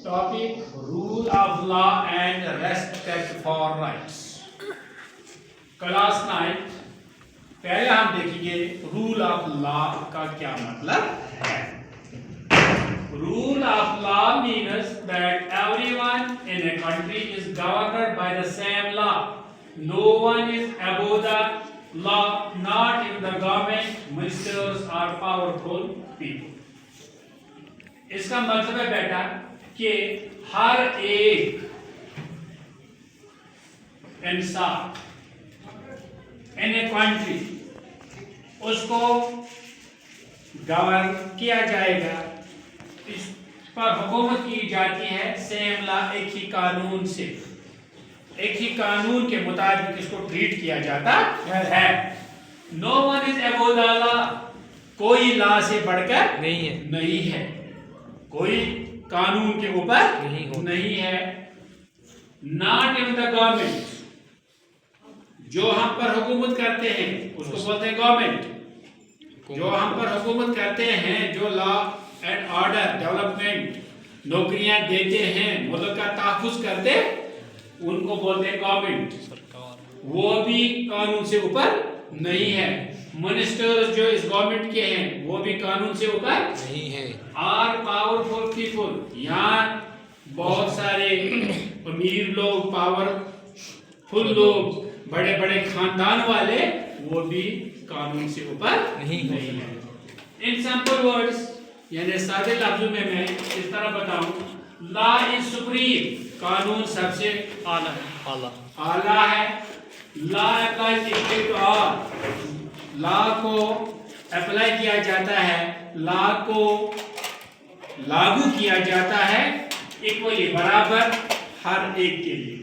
Topic: Rule of law and respect for rights. Class 9 पहले हम देखेंगे रूल ऑफ लॉ का क्या मतलब है. Rule of law means that everyone in a country is governed by the same law. No one is above the law, not in the government, ministers or powerful people. इसका मतलब है बेटा कि हर एक इंसान इन ए कंट्री उसको govern किया जाएगा, इस पर हुकूमत की जाती है सेम लॉ, एक ही कानून से, एक ही कानून के मुताबिक इसको ट्रीट किया जाता है. No one is above the law, कोई लॉ से बढ़कर नहीं है, कोई कानून के ऊपर नहीं है. नॉट इन द गवर्नमेंट, जो हम पर हुकूमत करते हैं उसको बोलते हैं गवर्नमेंट. जो हम पर हुकूमत करते हैं, जो लॉ एंड ऑर्डर डेवलपमेंट नौकरियां देते हैं, मुल्क का तहफ़्फ़ुज़ करते, उनको बोलते हैं गवर्नमेंट. वो भी कानून से ऊपर नहीं है. मिनिस्टर्स जो इस गवर्नमेंट के हैं वो भी कानून से ऊपर नहीं है. और पावरफुल पीपल, यहाँ बहुत सारे अमीर लोग, पावरफुल लोग, बड़े बड़े खानदान वाले, वो भी कानून से ऊपर नहीं है. इन सिंपल वर्ड्स, यानी सादे लफ्जों में मैं इस तरह बताऊं, लॉ इज सुप्रीम, कानून सबसे आला है. Law applies equally to all, law को अप्लाई किया जाता है, लॉ को लागू किया जाता है इक्वली, बराबर हर एक के लिए.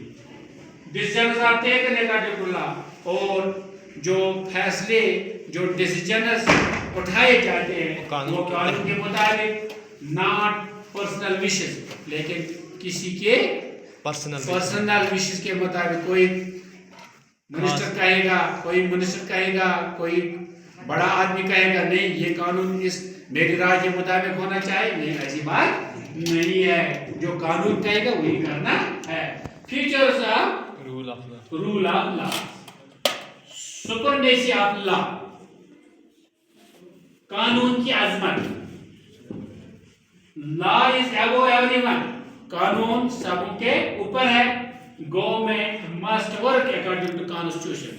Decisions are taken according to law, और जो फैसले, जो डिसीजंस उठाए जाते हैं वो कानून के मुताबिक, नॉट पर्सनल विशेस, लेकिन किसी के पर्सनल विशेस के मुताबिक. कोई मिनिस्टर कहेगा, कोई मिनिस्टर कहेगा, कोई बड़ा आदमी कहेगा नहीं ये कानून इस मेरी राय के मुताबिक होना चाहिए, नहीं, ऐसी बात नहीं है. जो कानून कहेगा वही करना है. Features of rule of law. Supremacy of law, कानून की अजमत. लॉ इज अबव एवरीवन, कानून सबके ऊपर है. Government must work according to constitution,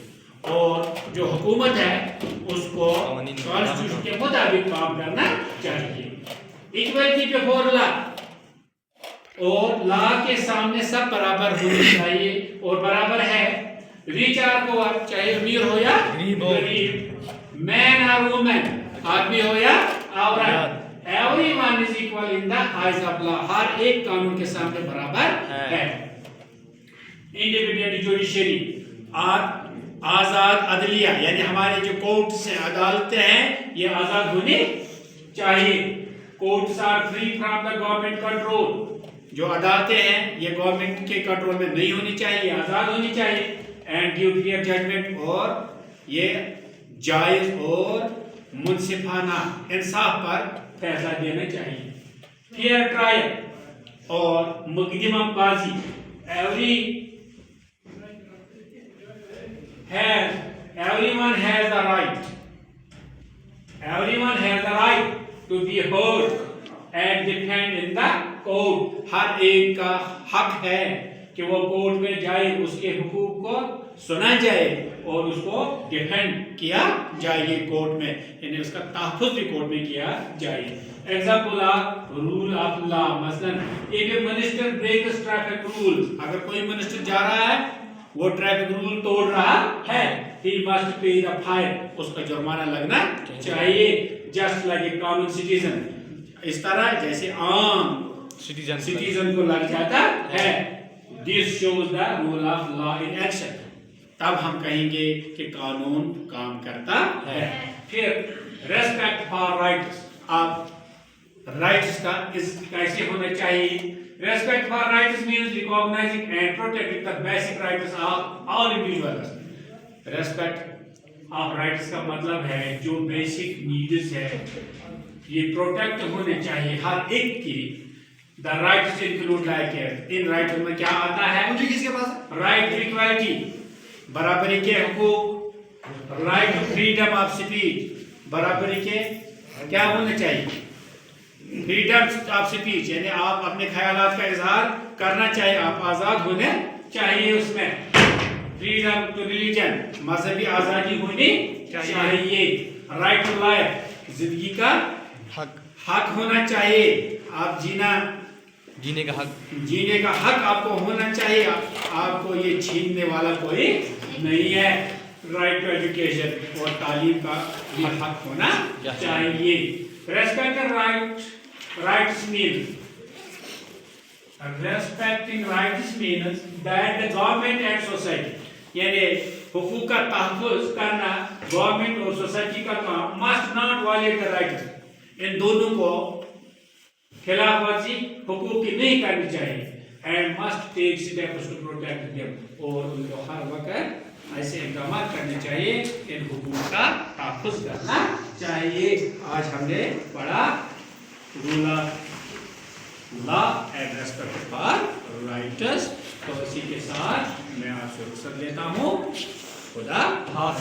और जो हुकूमत है उसको कॉन्स्टिट्यूशन के मुताबिक काम करना चाहिए. इक्वलिटी बिफोर लॉ, और लॉ के सामने सब बराबर होने चाहिए, और बराबर है. रिच और पुअर, चाहे अमीर हो या गरीब, मैन और वुमेन, आदमी हो या औरत, everyone is equal in the eyes of law, हर एक कानून के सामने बराबर है. इंडिपेंडेंट जुडिशरी, आजाद अदलिया, यानी हमारे जो कोर्ट्स हैं, अदालतें हैं, ये आजाद होनी चाहिए. Courts are free from the government control, जो अदालतें हैं ये गवर्नमेंट के कंट्रोल में नहीं होनी चाहिए, आजाद होनी चाहिए. एंड गिव क्लियर जजमेंट, और ये जायज और मुनसिफाना इंसाफ पर फैसला देना चाहिए. फेयर ट्रायल और मुकदमाबाजी, everyone has the right, everyone has the right to be heard and defend in the court. हर एक का हक है कि वो कोर्ट में जाए, उसके हुकूक को सुना जाए और उसको डिफेंड किया जाए कोर्ट में, यानी उसका तहफ़्फ़ुज़ भी कोर्ट में किया जाए. Example of rule of law, मसलन if a minister breaks traffic rules, अगर कोई मिनिस्टर जा रहा है, वो ट्रैफिक रूल तोड़ रहा है, he must pay the fine, उसका जुर्माना लगना चाहिए. Just like a common citizen, इस तरह जैसे आम सिटीजन को लग जाता है. This shows the rule of law in action, तब हम कहेंगे कि कानून काम करता है. फिर रेस्पेक्ट फॉर राइट्स, आप राइट्स का कैसे होना चाहिए. Respect for rights means recognizing and protecting the basic rights of all individuals. Respect of rights का मतलब है जो basic needs है ये प्रोटेक्ट होने चाहिए हर एक की. The rights include like in right میں کیا آتا ہے؟ مجھے کس کے پاس ہے؟ Right to equality, برابری کے حقوق، right to freedom of speech، برابری کے کیا ہونا چاہیے؟ freedom of speech، یعنی آپ اپنے خیالات کا اظہار کرنا چاہیے، آپ آزاد ہونے چاہیے اس میں۔ freedom to religion، مذہبی آزادی ہونی چاہیے۔ right to life، زندگی کا حق ہونا چاہیے، آپ جینے کا حق آپ کو ہونا چاہیے، آپ کو یہ چھیننے والا کوئی نہیں ہے۔ رائٹ ٹو ایجوکیشن، اور تعلیم کا بھی حق ہونا چاہیے۔ Respect rights respecting rights means that the government and society، یعنی حقوق کا تحفظ کرنا گورنمنٹ اور سوسائٹی کا کام، must not violate the rights، ان دونوں کو خلاف ورزی حقوق کی نہیں کرنی چاہیے، and must take steps to protect them، اور ان کو ہر وقت ایسے اقدامات کرنے چاہیے، ان حقوق کا تحفظ کرنا چاہیے۔ آج ہم نے پڑھا rule of law and respect for rights, تو اسی کے ساتھ میں آپ سے رخصت لیتا ہوں۔ خدا حافظ۔